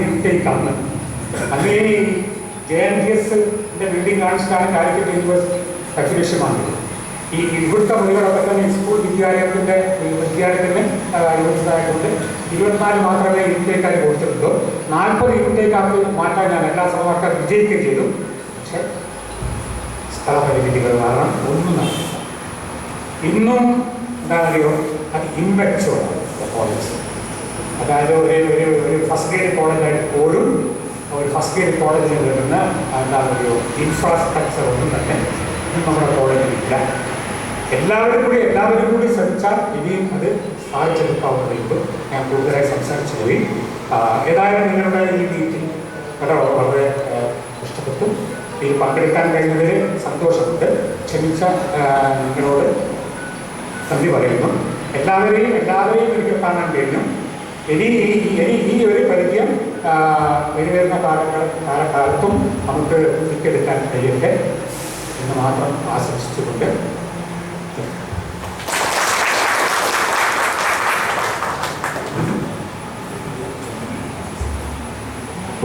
Intake ആണ്. അങ്ങനെ ഈ JNGSന്റെ ബിൽഡിംഗ് കാണിച്ചിട്ടാണ് കാലിക്കറ്റ് യൂണിവേഴ്സിറ്റി ലക്ഷ്യമാണ്. ഈ ഇവിടുത്തെ മുറികളൊക്കെ തന്നെ സ്കൂൾ വിദ്യാലയത്തിൻ്റെ യൂണിവേഴ്സിറ്റിയായതുകൊണ്ട് 24 മാത്രമേ ഇൻടേക്കായി കൊടുത്തിട്ടുള്ളൂ. 40 ഇൻടേക്കാക്കി മാറ്റാൻ ഞാൻ എല്ലാ ശ്രമക്കാർ വിജയിക്കുകയും ചെയ്തു. പക്ഷേ സ്ഥലപരിമിതികൾ കാരണം ഒന്നും നടന്നില്ല. ഇന്നും എന്താ പറയുക, അത് ഇമ്പക്ച്വറാണ് കോളേജ്. അതായത് ഒരു ഫസ്റ്റ് ഗ്രേഡ് കോളേജായിട്ട് പോലും ഒരു ഫസ്റ്റ് ഗ്രേഡ് കോളേജിൽ വരുന്ന എന്താ പറയുക ഇൻഫ്രാസ്ട്രക്ചർ ഒന്നും തന്നെ നമ്മുടെ കോളേജിലില്ല. എല്ലാവരും കൂടി ശ്രമിച്ചാൽ ഇനിയും അത് സാധിച്ചെടുക്കാവുന്നതുകൊണ്ട് ഞാൻ കൂടുതലായി സംസാരിച്ചു പോയി. ഏതായാലും നിങ്ങളുടെ ഈ മീറ്റിംഗ് വളരെ ഇഷ്ടപ്പെട്ടു. ഇതിൽ പങ്കെടുക്കാൻ കഴിഞ്ഞതിൽ സന്തോഷമുണ്ട്. ക്ഷമിച്ച നിങ്ങളോട് നന്ദി പറയുന്നു. എല്ലാവരെയും എനിക്ക് കാണാൻ കഴിഞ്ഞു. ഇനി ഈ ഒരു പരിചയം വരുന്ന കാലത്തും നമുക്ക് ഒതുക്കിയെടുക്കാൻ കഴിയട്ടെ എന്ന് മാത്രം ആശംസിച്ചുകൊണ്ട്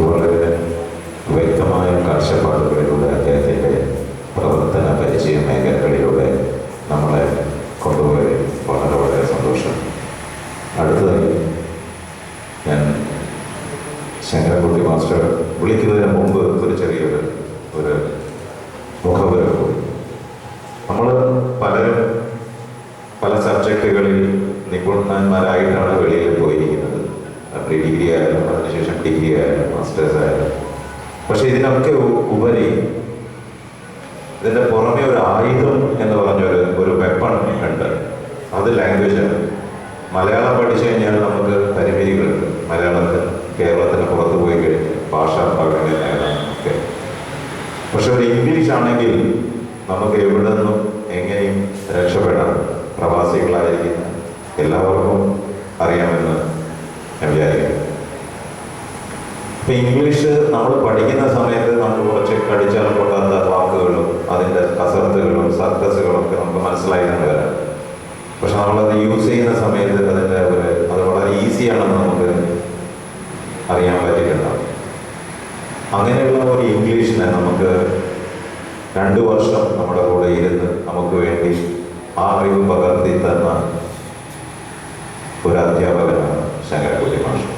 വളരെ വ്യക്തമായ കാഴ്ചപ്പാടുകളിലൂടെ അദ്ദേഹത്തിൻ്റെ പ്രവർത്തന പരിചയ മേഖലകളിലൂടെ നമ്മളെ കൊണ്ടുപോയി വളരെ സന്തോഷം. അടുത്തതായി ഞാൻ ശങ്കരൻകുട്ടി മാസ്റ്റർ വിളിക്കുന്നതിന് മുമ്പ് ഒരു ചെറിയൊരു മുഖവര കൂടി. നമ്മൾ പല സബ്ജക്റ്റുകളിൽ നിപുണന്മാരായിട്ടാണ് വെളിയിൽ പോയിരിക്കുന്നത്. പ്രീ ഡിഗ്രി ആയാലും അതിനുശേഷം ഡിഗ്രി ആയാലും മാസ്റ്റേഴ്സ് ആയാലും. പക്ഷെ ഇതിനൊക്കെ ഉപരി ഇതിൻ്റെ പുറമെ ഒരു ആയുധം എന്ന് പറഞ്ഞൊരു വെപ്പൺ ഉണ്ട്. അത് ലാംഗ്വേജാണ്. മലയാളം പഠിച്ചു കഴിഞ്ഞാൽ നമുക്ക് പരിമിതികളുണ്ട്. കേരളത്തിന് പുറത്ത് പോയി കഴിഞ്ഞ് ഭാഷാ ഭാഗങ്ങൾ നേടാൻ ഒക്കെ. പക്ഷെ ഒരു ഇംഗ്ലീഷ് ആണെങ്കിൽ നമുക്ക് എവിടെ നിന്നും എങ്ങനെയും രക്ഷപ്പെടാം. പ്രവാസികളായിരിക്കുന്ന എല്ലാവർക്കും അറിയാമെന്ന് ഞാൻ വിചാരിക്കുന്നു. ഇപ്പം ഇംഗ്ലീഷ് നമ്മൾ പഠിക്കുന്ന സമയത്ത് നമ്മൾ കുറച്ച് കടിച്ചാൽ പൊട്ടാത്ത വാക്കുകളും അതിൻ്റെ കസർത്തുകളും സർക്കസുകളും ഒക്കെ നമുക്ക് മനസ്സിലായിരുന്നു വരാം. പക്ഷെ നമ്മളത് യൂസ് ചെയ്യുന്ന സമയത്ത് അത് വളരെ ഈസിയാണെന്ന് നമുക്ക് അറിയാൻ പറ്റിയിട്ടുണ്ടാവും. അങ്ങനെയുള്ള ഒരു ഇംഗ്ലീഷിനെ നമുക്ക് 2 വർഷം നമ്മുടെ കൂടെ ഇരുന്ന് നമുക്ക് വേണ്ടി ആ അറിവ് പകർത്തി തന്ന ഒരു അധ്യാപകനാണ് ശങ്കരൻകുട്ടി മാസ്റ്റർ.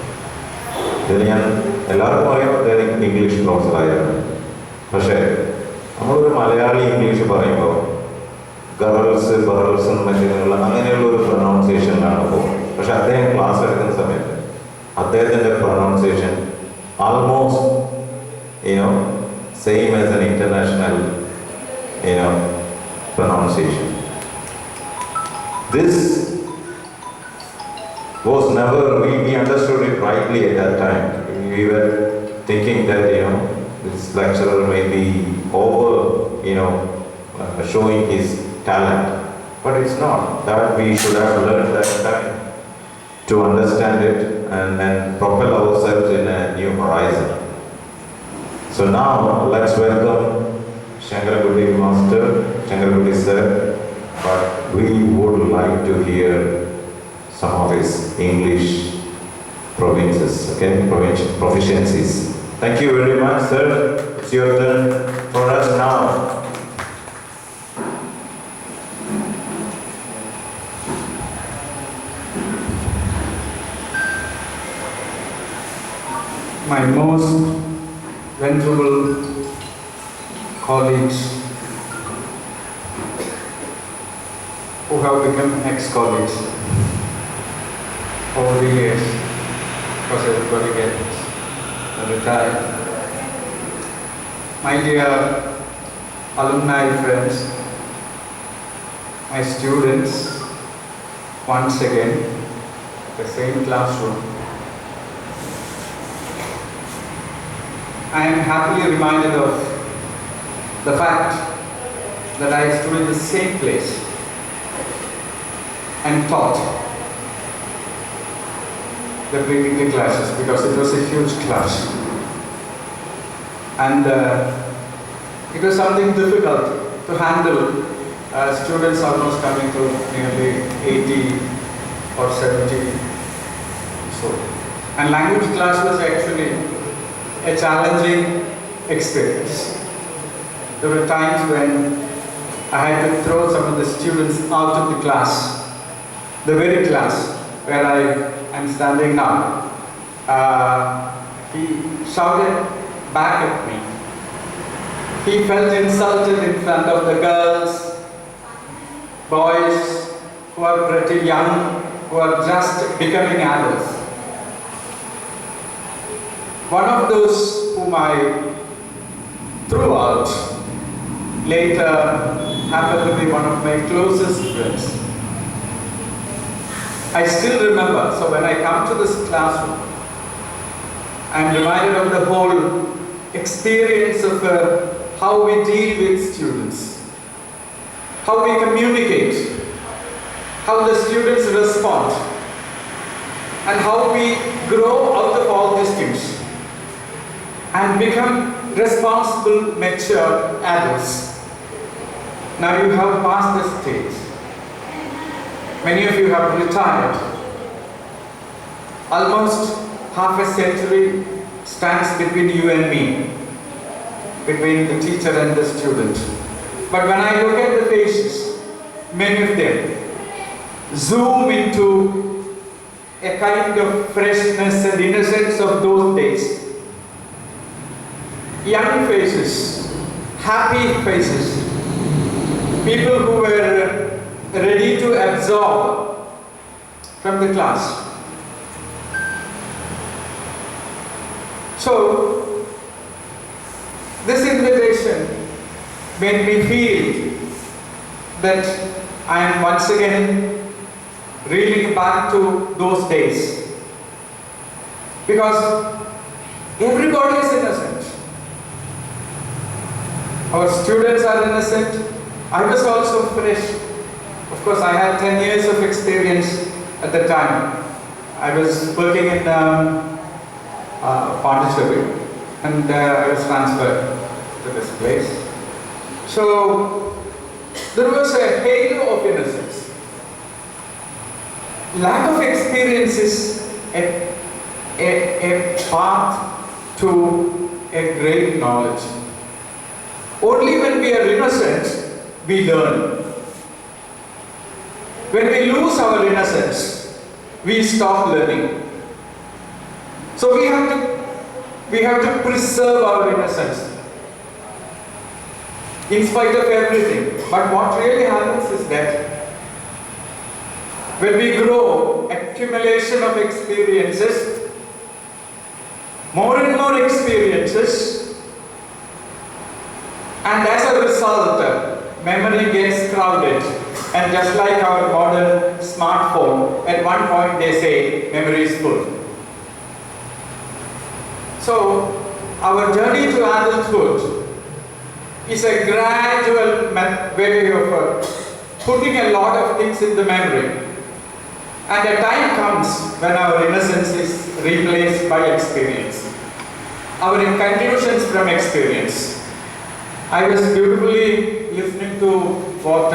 ഇതിന് ഞാൻ എല്ലാവർക്കും അറിയാം, അദ്ദേഹം ഇംഗ്ലീഷ് പ്രൊഫസറായിരുന്നു. പക്ഷേ നമ്മളൊരു മലയാളി ഇംഗ്ലീഷ് പറയുമ്പോൾ ഗറൽസ് മറ്റുള്ള അങ്ങനെയുള്ള ഒരു പ്രൊനൗൺസിയേഷനിലാണ് പോകുന്നത്. പക്ഷെ അദ്ദേഹം ക്ലാസ് എടുക്കുന്ന സമയത്ത് അദ്ദേഹത്തിൻ്റെ pronunciation almost same as an international pronunciation. This was never, we understood it rightly at that time. We were thinking that this lecturer may be over showing his talent, but it's not. That we should have learned that time to understand it and propel ourselves in a new horizon. So now let's welcome Shankaragudi Master, Shankaragudi Sir, but we would like to hear some of his English proficiencies. Thank you very much, sir. It's your turn for us now. My most venerable colleagues who have become ex-colleagues over the years, because everybody gets retired. My dear alumni friends, my students, once again, the same classroom. I am happily reminded of the fact that I stood in the same place and taught the pre-degree classes, because it was a huge class. And it was something difficult to handle. Students almost coming to nearly 80 or 70. So And language class was actually a challenging experience. There were times when I had to throw some of the students out of the class, the very class where I am standing now. He shouted back at me. He felt insulted in front of the girls, boys who are pretty young, who are just becoming adults. One of those whom I threw out later happened to be one of my closest friends. I still remember, so when I come to this classroom, I'm reminded of the whole experience of how we deal with students, how we communicate, how the students respond, and how we grow out of all these things and become responsible, mature adults. Now you have passed this stage. Many of you have retired. Almost half a century stands between you and me, between the teacher and the student. But when I look at the faces, many of them zoom into a kind of freshness and innocence of those days. Young faces, happy faces, people who were ready to absorb from the class. So, this invitation made me feel that I am once again reeling back to those days. Because everybody is innocent. Our students are innocent. I was also fresh. Of course, I had 10 years of experience at the time. I was working in Pondicherry, and I was transferred to this place. So there was a halo of innocence. Lack of experience is a path to a great knowledge. Only when we are innocent, we learn. When we lose our innocence, we stop learning. So we have to preserve our innocence in spite of everything. But what really happens is that when we grow, accumulation of experiences, more and more experiences, and as a result, memory gets crowded. And just like our modern smartphone, at one point they say memory is full. So, our journey to adulthood is a gradual way of putting a lot of things in the memory. And a time comes when our innocence is replaced by experience. Our conclusions from experience. I was beautifully listening to what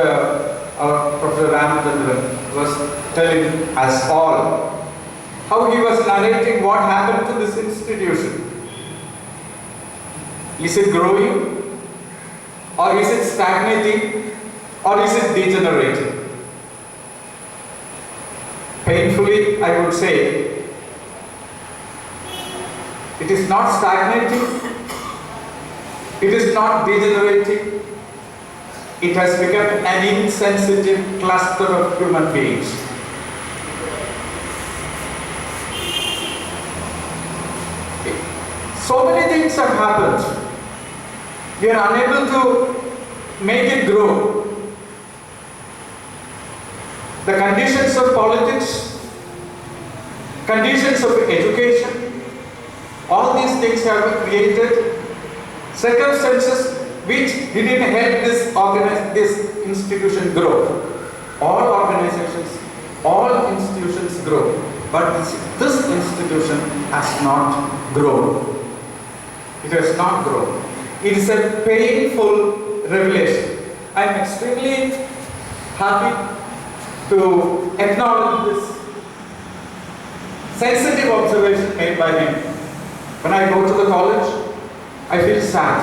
our Professor Ramachandran was telling us all. How he was narrating what happened to this institution. Is it growing? Or is it stagnating? Or is it degenerating? Painfully, I would say, it is not stagnating. It is not degenerating. It has become an insensitive cluster of human beings. So many things have happened. We are unable to make it grow. The conditions of politics, conditions of education, all these things have created circumstances which didn't help this institution grow. All organizations, all institutions grow, but this institution has not grown. It has not grown. It is a painful revelation. I am extremely happy to acknowledge this sensitive observation made by him. When I go to the college, I feel sad.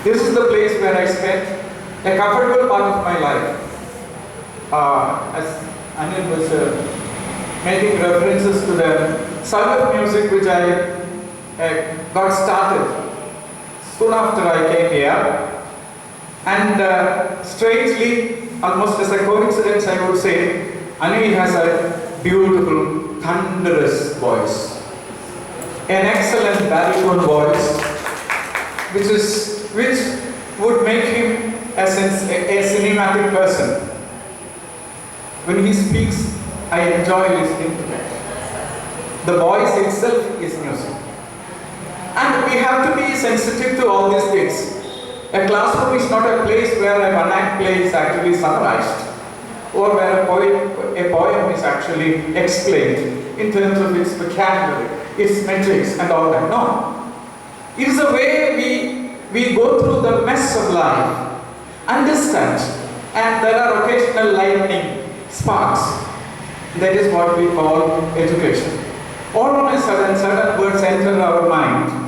This is the place where I spent a comfortable part of my life. As Anil was making references to the sound of music which I got started soon after I came here. And strangely, almost as a coincidence, I would say, Anil has a beautiful, thunderous voice. An excellent baritone voice, which would make him a cinematic person. When he speaks, I enjoy listening to that. The voice itself is music. And we have to be sensitive to all these things. A classroom is not a place where a one-act play is actually summarized, or where a poem is actually explained in terms of its vocabulary, its metrics and all that. No. It is a way we go through the mess of life, understand, and there are occasional lightning sparks. That is what we call education. All of a sudden, certain words enter our mind.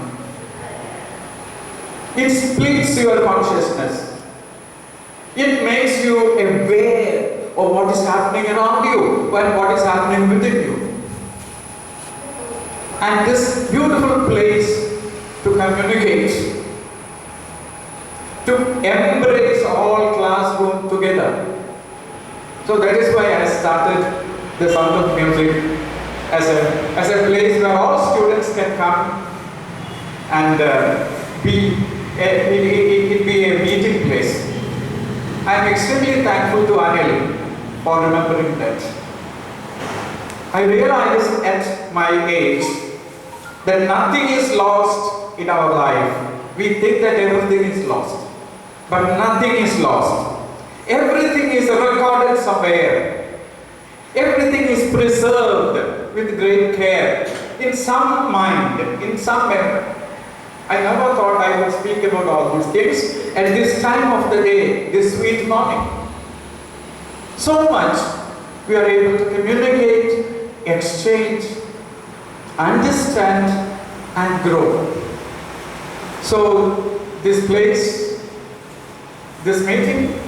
It splits your consciousness. It makes you aware of what is happening around you and what is happening within you. And this beautiful place to communicate, to embrace all classroom together. So that is why I started the Sound of Music as a place where all students can come and it be a meeting place. I am extremely thankful to Anil for remembering that. I realized at my age that nothing is lost in our life. We think that everything is lost, but nothing is lost. Everything is recorded somewhere. Everything is preserved with great care in some mind, in some memory. I never thought I would speak about all these things at this time of the day, this sweet morning. So much we are able to communicate, exchange, understand, and grow. So this place, this meeting,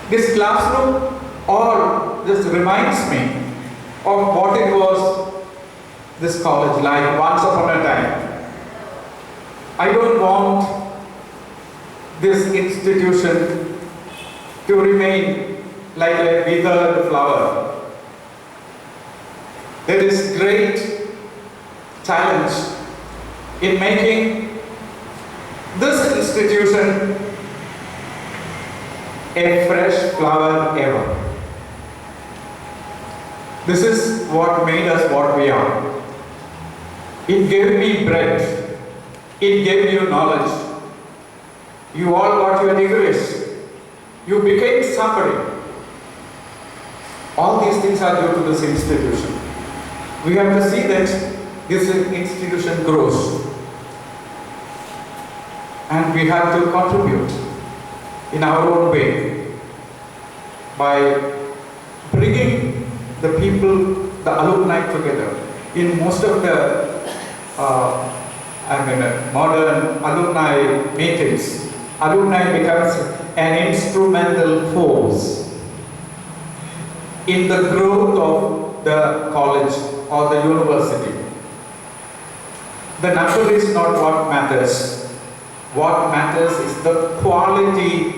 this classroom, all this reminds me of what it was this college like once upon a time. I don't want this institution to remain like a withered flower. There is great challenge in making this institution a fresh flower ever. This is what made us what we are. It gave me bread. It gave you knowledge. You all got your degrees. You became somebody. All these things are due to this institution. We have to see that this institution grows. And we have to contribute in our own way by bringing the people, the alumni together. In most of the modern alumni meetings, alumni becomes an instrumental force in the growth of the college or the university. The number is not what matters. What matters is the quality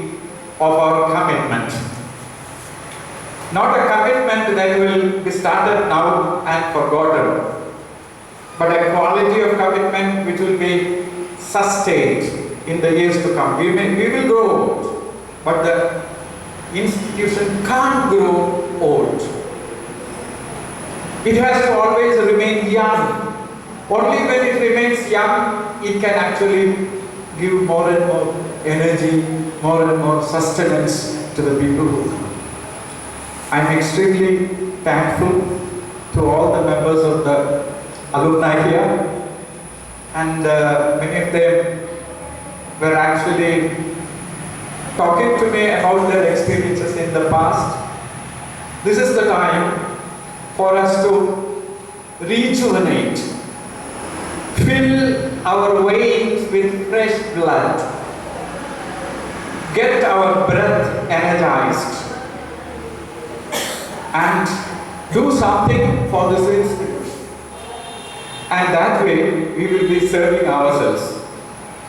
of our commitment. Not a commitment that will be started now and forgotten, but a quality of commitment which will be sustained in the years to come. We will grow old, but the institution can't grow old. It has to always remain young. Only when it remains young, it can actually give more and more energy, more and more sustenance to the people who come. I am extremely thankful to all the members of the alumni here, and many of them were actually talking to me about their experiences in the past. This is the time for us to rejuvenate, fill our veins with fresh blood, get our breath energized, and do something for this institution. And that way, we will be serving ourselves.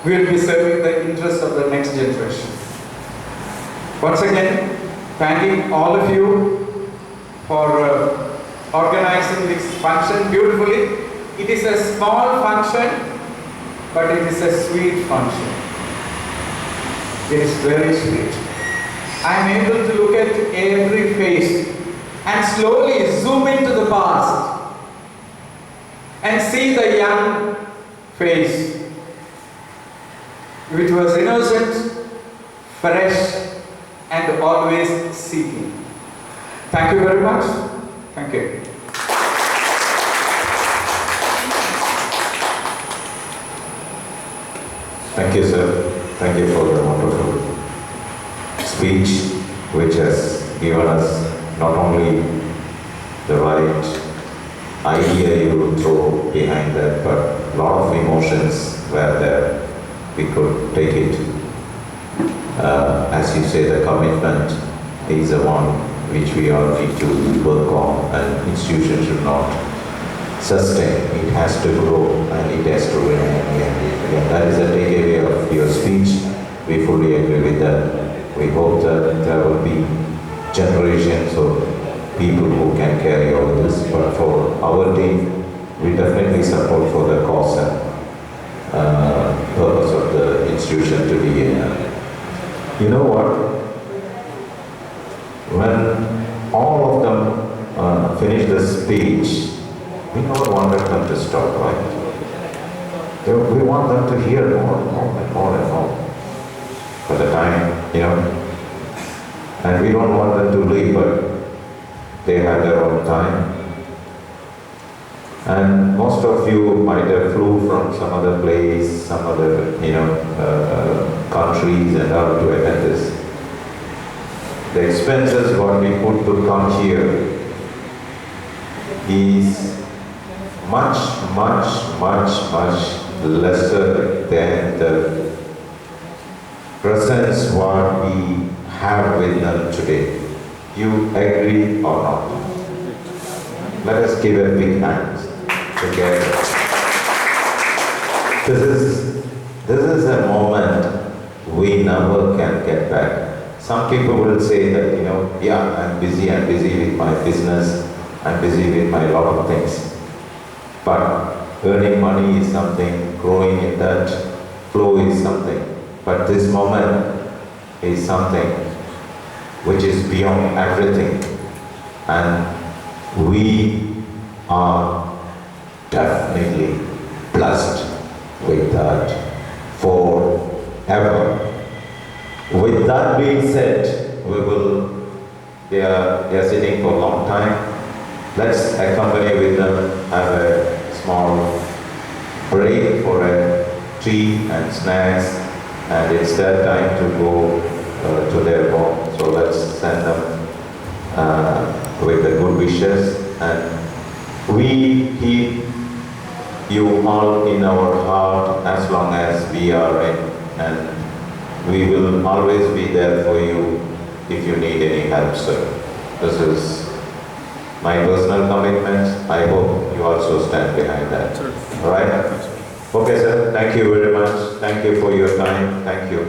We will be serving the interests of the next generation. Once again, thanking all of you for organizing this function beautifully. It is a small function, but it is a sweet function. It is very sweet. I am able to look at every face and slowly zoom into the past and see the young face, which was innocent, fresh, and always seeking. Thank you very much. Thank you. Thank you, sir. Thank you for the wonderful speech, which has given us not only the right idea you throw behind that, but a lot of emotions were there. We could take it. As you say, the commitment is the one which we all need to work on, and institution should not sustain. It has to grow and it has to remain. That is the takeaway of your speech. We fully agree with that. We hope that there will be generations of people who can carry over this, but for our team, we definitely support for the cause and purpose of the institution to be in. You know what? When all of them finished the speech, we never wanted them to stop, right? We want them to hear more and more and more and more for the time, and we don't want them to leave, but they have their own time. And most of you might have flew from some other place, some other, countries and all to attend this. The expenses what we put to come here is much lesser than the presence what we have with them today. You agree or not? Let us give a big hand together. This is a moment we never can get back. Some people will say that, I'm busy with my business, I'm busy with my lot of things. But earning money is something, growing in that flow is something. But this moment is something which is beyond everything. And we are definitely blessed with that forever. With that being said, they are sitting for a long time. Let's accompany with them, have a small break for a tea and snacks, and it's their time to go to their home. So let's send them with the good wishes, and we keep you all in our heart as long as we are in, and we will always be there for you if you need any help, sir. This is my personal commitment. I hope you also stand behind that. All right? Okay, sir. Thank you very much. Thank you for your time. Thank you.